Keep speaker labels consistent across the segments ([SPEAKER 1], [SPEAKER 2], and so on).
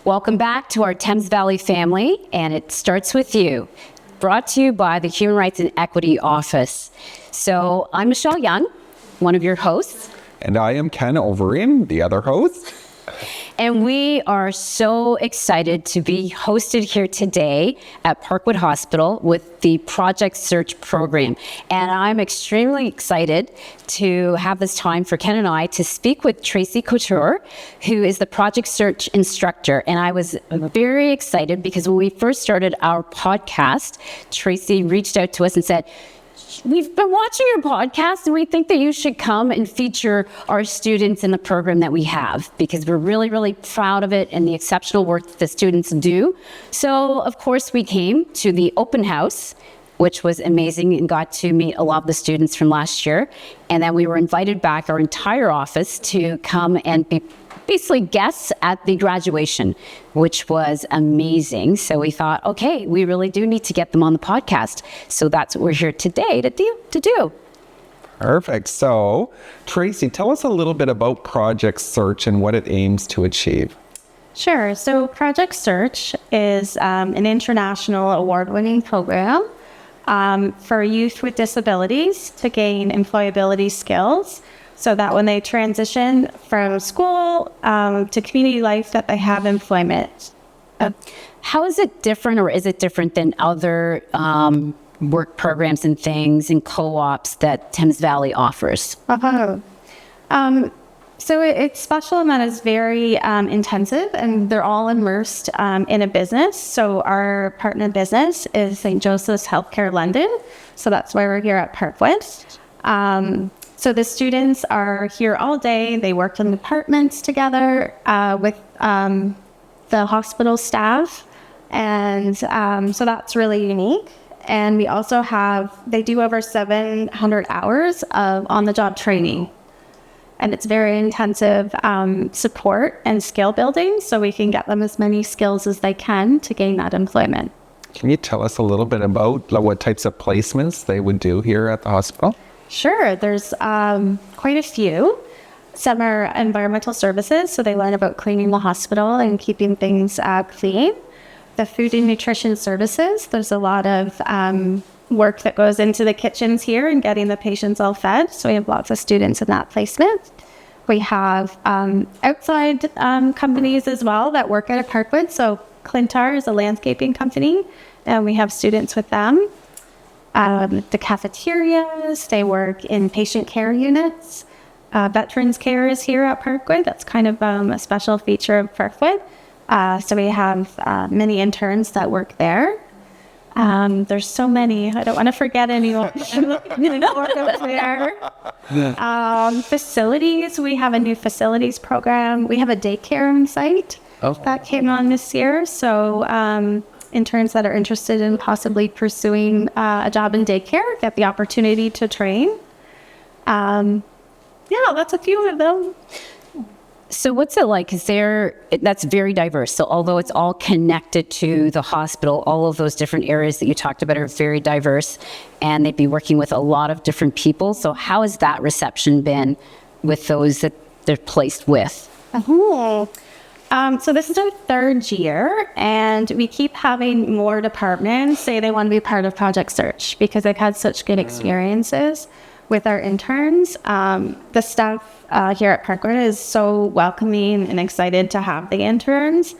[SPEAKER 1] Welcome back to our Thames Valley family, and it starts with you. Brought to you by the Human Rights and Equity Office. So I'm Michelle Young, one of your hosts.
[SPEAKER 2] And I am Ken Overeem, the other host.
[SPEAKER 1] And we are so excited to be hosted here today at Parkwood Hospital with the Project Search program. And I'm extremely excited to have this time for Ken and I to speak with Tracy Couture, who is the Project Search instructor. And I was very excited because when we first started our podcast, Tracy reached out to us and said, "We've been watching your podcast and we think that you should come and feature our students in the program that we have because we're really, really proud of it and the exceptional work that the students do." So, of course, we came to the open house, which was amazing, and got to meet a lot of the students from last year. And then we were invited back, our entire office, to come and be basically guests at the graduation, which was amazing. So we thought, okay, we really do need to get them on the podcast. So that's what we're here today to do.
[SPEAKER 2] Perfect. So, Tracy, tell us a little bit about Project Search and what it aims to achieve.
[SPEAKER 3] Sure. So Project Search is an international award-winning program for youth with disabilities to gain employability skills, so that when they transition from school to community life, that they have employment.
[SPEAKER 1] How is it different, or is it different than other work programs and things and co-ops that Thames Valley offers?
[SPEAKER 3] So it's special in that it's very intensive, and they're all immersed in a business. So our partner business is St. Joseph's Healthcare London. So that's why we're here at Parkwood. So the students are here all day. They work in departments together with the hospital staff. And so that's really unique. And we also they do over 700 hours of on-the-job training. And it's very intensive support and skill building, so we can get them as many skills as they can to gain that employment.
[SPEAKER 2] Can you tell us a little bit about what types of placements they would do here at the hospital?
[SPEAKER 3] Sure. There's quite a few. Some are environmental services, so they learn about cleaning the hospital and keeping things clean. The food and nutrition services, there's a lot of work that goes into the kitchens here and getting the patients all fed. So we have lots of students in that placement. We have outside companies as well that work at a Parkwood. So Clintar is a landscaping company, and we have students with them. The cafeterias, they work in patient care units. Veterans care is here at Parkwood. That's kind of a special feature of Parkwood. So we have many interns that work there. There's so many. I don't want to forget anyone. Facilities. We have a new facilities program. We have a daycare on site that came on this year. So interns that are interested in possibly pursuing a job in daycare get the opportunity to train. That's a few of them.
[SPEAKER 1] So what's it like? That's very diverse. So although it's all connected to the hospital, all of those different areas that you talked about are very diverse, and they'd be working with a lot of different people. So how has that reception been with those that they're placed with?
[SPEAKER 3] So this is our third year, and we keep having more departments say they want to be part of Project Search because they've had such good experiences with our interns. The staff here at Parkwood is so welcoming and excited to have the interns,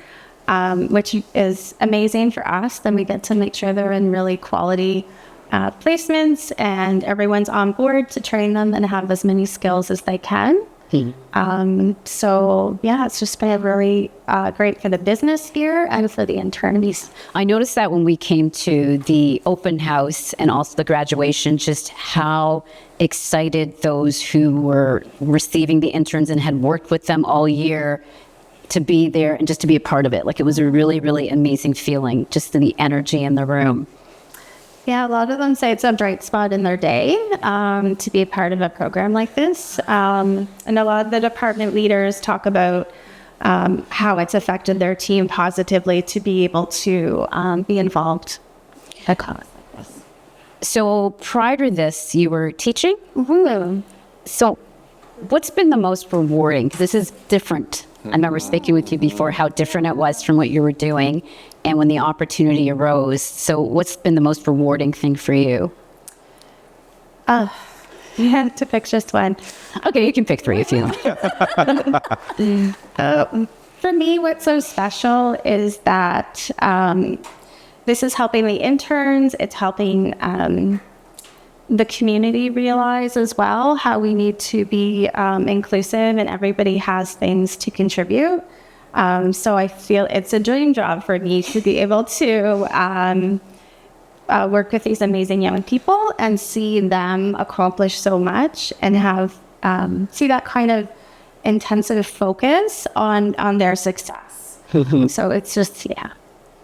[SPEAKER 3] which is amazing for us. Then we get to make sure they're in really quality placements, and everyone's on board to train them and have as many skills as they can. It's just been really great for the business here and for the interns.
[SPEAKER 1] I noticed that when we came to the open house and also the graduation, just how excited those who were receiving the interns and had worked with them all year to be there and just to be a part of it. Like, it was a really, really amazing feeling, just the energy in the room.
[SPEAKER 3] Yeah, a lot of them say it's a bright spot in their day to be a part of a program like this. And a lot of the department leaders talk about how it's affected their team positively to be able to be involved at a cause like this.
[SPEAKER 1] So prior to this, you were teaching?
[SPEAKER 3] Mm-hmm.
[SPEAKER 1] So what's been the most rewarding? 'Cause this is different I remember speaking with you before how different it was from what you were doing and when the opportunity arose. So what's been the most rewarding thing for you?
[SPEAKER 3] Yeah, to pick just one.
[SPEAKER 1] Okay, you can pick 3 if you want.
[SPEAKER 3] For me, what's so special is that this is helping the interns. It's helping the community realize as well how we need to be inclusive and everybody has things to contribute. So I feel it's a dream job for me to be able to work with these amazing young people and see them accomplish so much and have see that kind of intensive focus on their success. So it's just, yeah.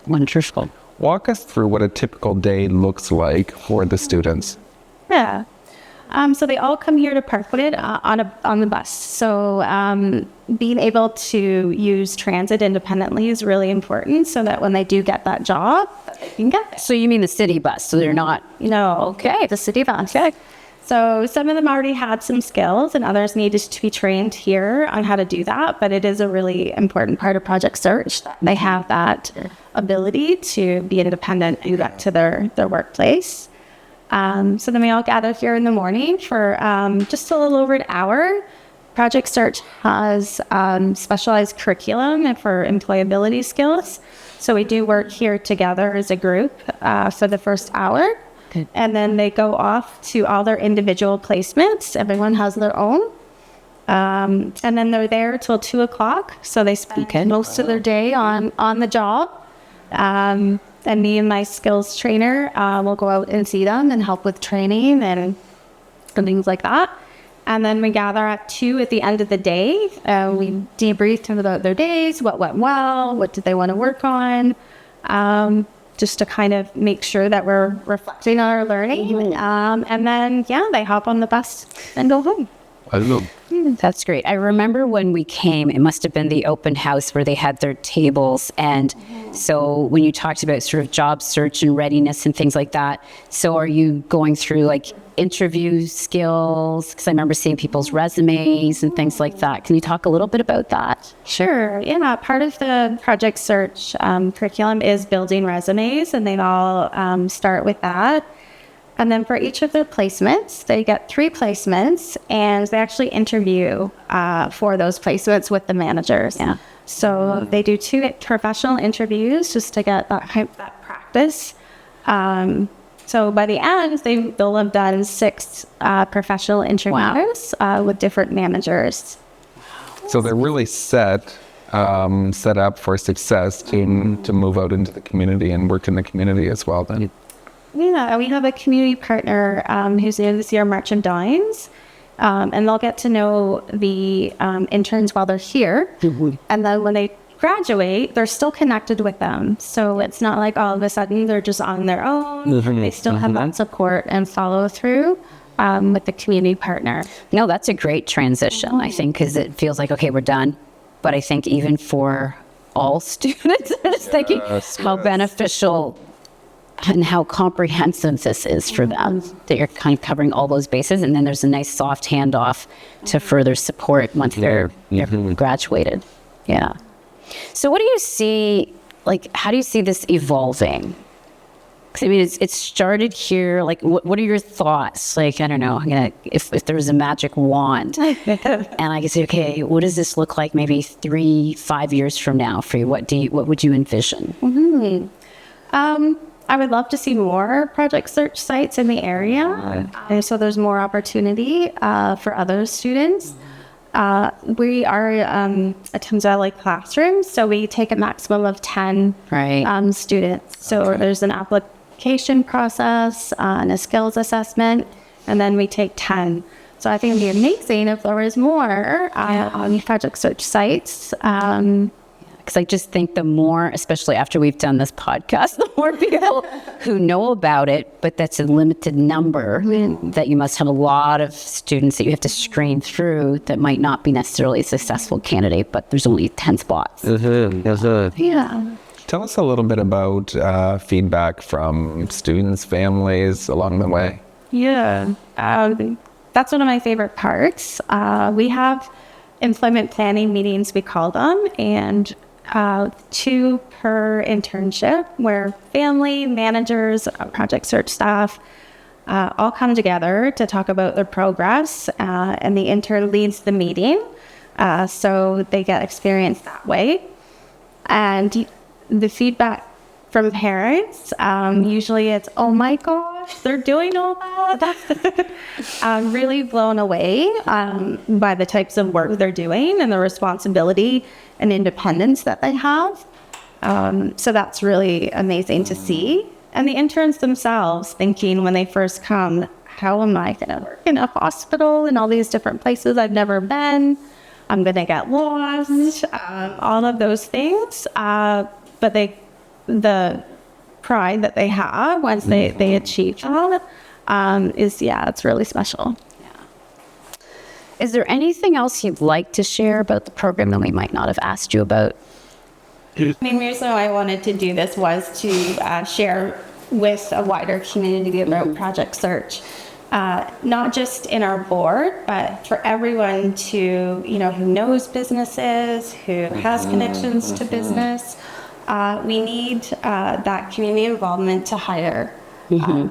[SPEAKER 1] Wonderful.
[SPEAKER 2] Walk us through what a typical day looks like for the students.
[SPEAKER 3] Yeah. So they all come here to Parkwood on the bus. So being able to use transit independently is really important so that when they do get that job, they can get it.
[SPEAKER 1] So you mean the city bus? So they're not...
[SPEAKER 3] No.
[SPEAKER 1] Okay.
[SPEAKER 3] The city bus. Okay. So some of them already had some skills and others needed to be trained here on how to do that. But it is a really important part of Project Search. They have that ability to be independent and get to their workplace. So then we all gather here in the morning for just a little over an hour. Project Search has specialized curriculum for employability skills. So we do work here together as a group for the first hour. Okay. And then they go off to all their individual placements. Everyone has their own. And then they're there till 2 o'clock. So they spend most of their day on the job. And me and my skills trainer will go out and see them and help with training and things like that. And then we gather at 2 at the end of the day. We debrief them about their days, what went well, what did they want to work on, just to kind of make sure that we're reflecting on our learning. And then, yeah, they hop on the bus and go home.
[SPEAKER 2] I don't know.
[SPEAKER 1] That's great. I remember when we came, it must have been the open house where they had their tables. And so when you talked about sort of job search and readiness and things like that, so are you going through like interview skills? Because I remember seeing people's resumes and things like that. Can you talk a little bit about that?
[SPEAKER 3] Sure. Yeah. Part of the Project Search curriculum is building resumes, and they all start with that. And then for each of their placements, they get 3 placements, and they actually interview for those placements with the managers. Yeah. So they do 2 professional interviews just to get that practice. So by the end, they'll have done 6 professional interviews with different managers.
[SPEAKER 2] So they're really set up for success to move out into the community and work in the community as well then.
[SPEAKER 3] Yeah, we have a community partner who's new this year, Merchandines, and they'll get to know the interns while they're here. And then when they graduate, they're still connected with them. So it's not like all of a sudden they're just on their own. They still have that support and follow through with the community partner.
[SPEAKER 1] No, that's a great transition, I think, because it feels like, okay, we're done. But I think even for all students, I'm just thinking how beneficial and how comprehensive this is for them, that you're kind of covering all those bases, and then there's a nice soft handoff to further support once they're graduated. Yeah. So what do you see, like, how do you see this evolving? Because I mean, it's started here. Like, what are your thoughts? Like, I don't know, if there was a magic wand and I could say, okay, what does this look like maybe 3-5 years from now for you? What would you envision?
[SPEAKER 3] I would love to see more Project Search sites in the area, so there's more opportunity for other students. We are a Thames classroom, so we take a maximum of 10 students. So there's an application process and a skills assessment, and then we take 10. So I think it'd be amazing if there was more Project Search sites.
[SPEAKER 1] Because I just think the more, especially after we've done this podcast, the more people who know about it, but that's a limited number, that you must have a lot of students that you have to screen through that might not be necessarily a successful candidate, but there's only 10 spots.
[SPEAKER 3] Yeah.
[SPEAKER 2] Tell us a little bit about feedback from students, families along the way.
[SPEAKER 3] Yeah. That's one of my favorite parts. We have employment planning meetings, we call them, and 2 per internship, where family, managers, project search staff all come together to talk about their progress, and the intern leads the meeting, so they get experience that way. And the feedback from parents, usually it's, oh my gosh, they're doing all that. I'm really blown away by the types of work they're doing and the responsibility and independence that they have. So that's really amazing to see. And the interns themselves thinking when they first come, how am I going to work in a hospital in all these different places I've never been? I'm going to get lost, all of those things. But the pride that they have once they achieve that it's really special.
[SPEAKER 1] Is there anything else you'd like to share about the program that we might not have asked you about?
[SPEAKER 3] The main reason I wanted to do this was to share with a wider community about Project Search. Not just in our board, but for everyone to, who knows businesses, who has connections to business. We need that community involvement to hire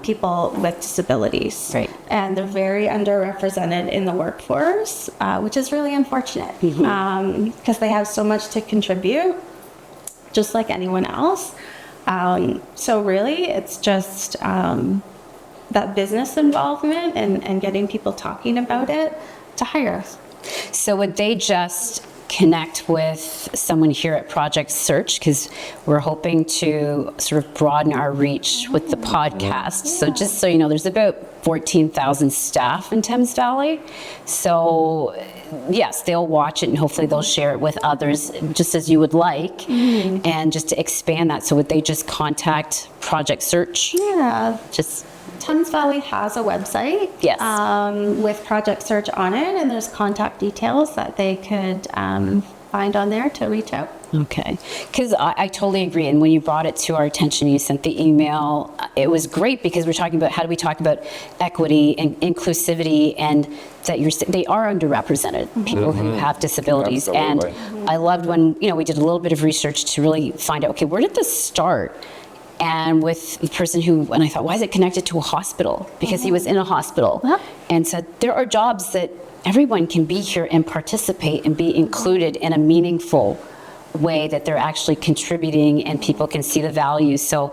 [SPEAKER 3] people with disabilities.
[SPEAKER 1] Right.
[SPEAKER 3] And they're very underrepresented in the workforce, which is really unfortunate because they have so much to contribute, just like anyone else. So really, it's just that business involvement and getting people talking about it to hire.
[SPEAKER 1] So would they just connect with someone here at Project Search, because we're hoping to sort of broaden our reach with the podcast. So just so you know, there's about 14,000 staff in Thames Valley. So yes, they'll watch it and hopefully they'll share it with others, just as you would like, and just to expand that. So would they just contact Project Search?
[SPEAKER 3] Yeah.
[SPEAKER 1] Just
[SPEAKER 3] Thames Valley has a website,
[SPEAKER 1] yes,
[SPEAKER 3] with Project Search on it, and there's contact details that they could find on there to reach out.
[SPEAKER 1] Okay, because I totally agree. And when you brought it to our attention, you sent the email, it was great because we're talking about how do we talk about equity and inclusivity, and that they are underrepresented, people who have disabilities.
[SPEAKER 2] Absolutely.
[SPEAKER 1] And I loved when, we did a little bit of research to really find out, okay, where did this start? And with the person and I thought, why is it connected to a hospital? Because he was in a hospital and said, there are jobs that everyone can be here and participate and be included in a meaningful way, that they're actually contributing and people can see the value. So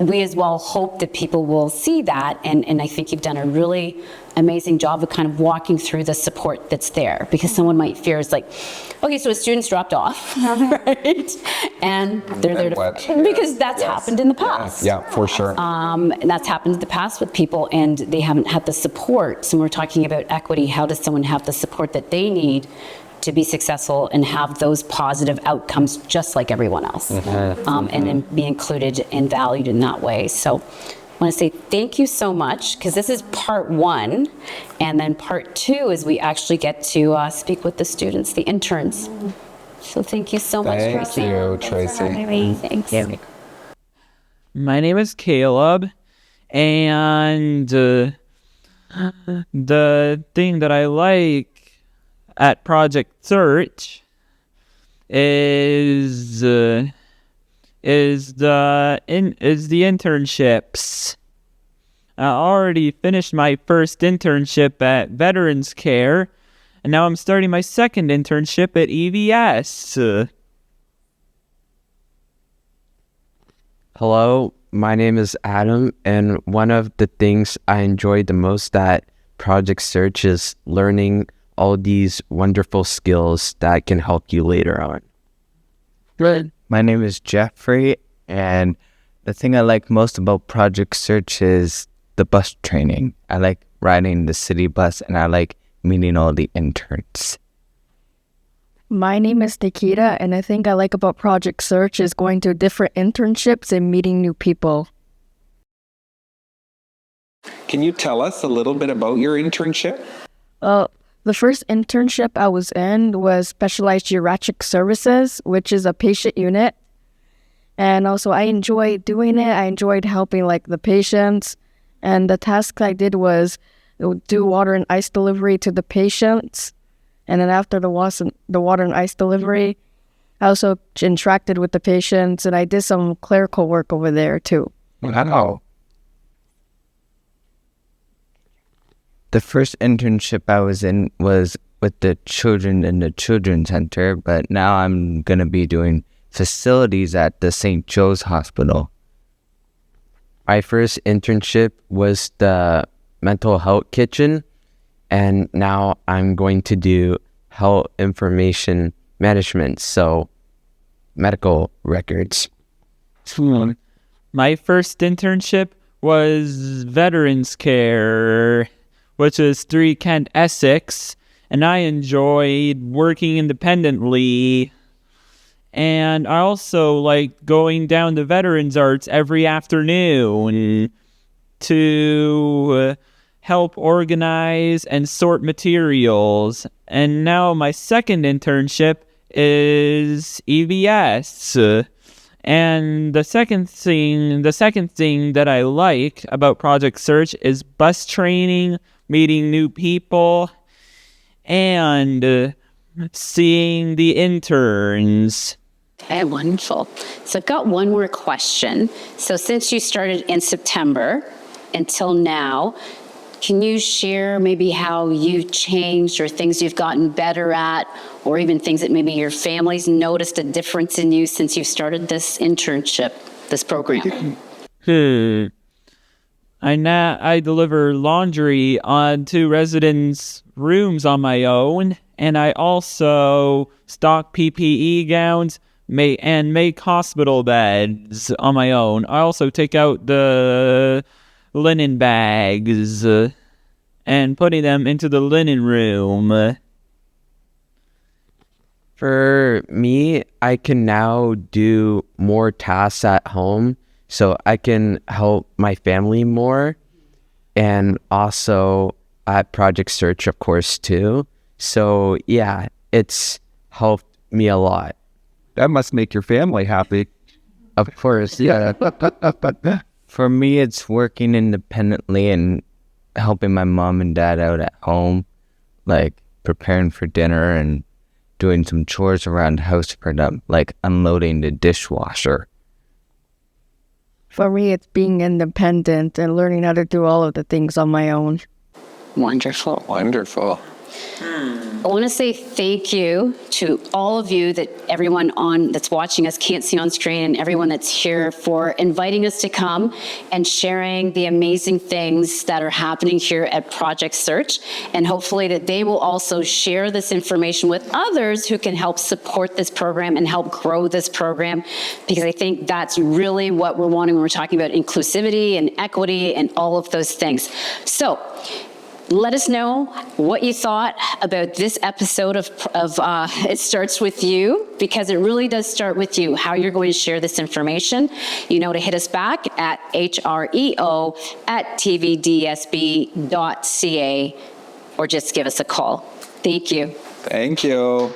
[SPEAKER 1] we as well hope that people will see that. And I think you've done a really amazing job of kind of walking through the support that's there, because someone might fear is like, okay, so a student's dropped off, right? And they're there because that's happened in the past.
[SPEAKER 2] Yeah, for sure.
[SPEAKER 1] And that's happened in the past with people and they haven't had the support. So when we're talking about equity, how does someone have the support that they need to be successful and have those positive outcomes just like everyone else, and then be included and valued in that way. So I want to say thank you so much, because this is part 1, and then part 2 is we actually get to speak with the students, the interns. So thank you so much, Tracy.
[SPEAKER 2] Thank you, Tracy.
[SPEAKER 3] Thank you.
[SPEAKER 4] My name is Caleb, and the thing that I like at Project Search is the internships. I already finished my first internship at Veterans Care, and now I'm starting my second internship at EVS.
[SPEAKER 5] Hello, my name is Adam, and one of the things I enjoyed the most at Project Search is learning all these wonderful skills that can help you later on.
[SPEAKER 6] Good. My name is Jeffrey, and the thing I like most about Project Search is the bus training. I like riding the city bus, and I like meeting all the interns.
[SPEAKER 7] My name is Nikita, and the thing I like about Project Search is going to different internships and meeting new people.
[SPEAKER 2] Can you tell us a little bit about your internship?
[SPEAKER 7] The first internship I was in was Specialized Geriatric Services, which is a patient unit. And also I enjoyed doing it. I enjoyed helping the patients. And the task I did was do water and ice delivery to the patients. And then after the water and ice delivery, I also interacted with the patients, and I did some clerical work over there too.
[SPEAKER 2] Wow.
[SPEAKER 6] The first internship I was in was with the children in the children's center, but now I'm going to be doing facilities at the St. Joe's Hospital.
[SPEAKER 5] My first internship was the mental health kitchen, and now I'm going to do health information management, so medical records.
[SPEAKER 4] My first internship was veterans care, which is 3 Kent, Essex, and I enjoyed working independently. And I also like going down to Veterans Arts every afternoon to help organize and sort materials. And now my second internship is EVS. And the second thing that I like about Project Search is bus training, meeting new people, and seeing the interns.
[SPEAKER 1] Okay, wonderful. So I've got one more question. So since you started in September until now, can you share maybe how you've changed or things you've gotten better at, or even things that maybe your family's noticed a difference in you since you started this internship, this program?
[SPEAKER 4] I deliver laundry onto residents' rooms on my own, and I also stock PPE gowns and make hospital beds on my own. I also take out the linen bags and putting them into the linen room.
[SPEAKER 5] For me, I can now do more tasks at home, so I can help my family more, and also at Project Search, of course, too. So yeah, it's helped me a lot.
[SPEAKER 2] That must make your family happy.
[SPEAKER 5] Of course, yeah.
[SPEAKER 6] For me, it's working independently and helping my mom and dad out at home, like preparing for dinner and doing some chores around the house for them, like unloading the dishwasher.
[SPEAKER 7] For me, it's being independent and learning how to do all of the things on my own.
[SPEAKER 1] Wonderful.
[SPEAKER 2] Wonderful.
[SPEAKER 1] I want to say thank you to all of you, that everyone that's watching us can't see on screen, and everyone that's here, for inviting us to come and sharing the amazing things that are happening here at Project Search. And hopefully that they will also share this information with others who can help support this program and help grow this program, because I think that's really what we're wanting when we're talking about inclusivity and equity and all of those things. So let us know what you thought about this episode of It Starts With You, because it really does start with you, how you're going to share this information. You know to hit us back at hreo@tvdsb.ca, or just give us a call. Thank you.
[SPEAKER 2] Thank you.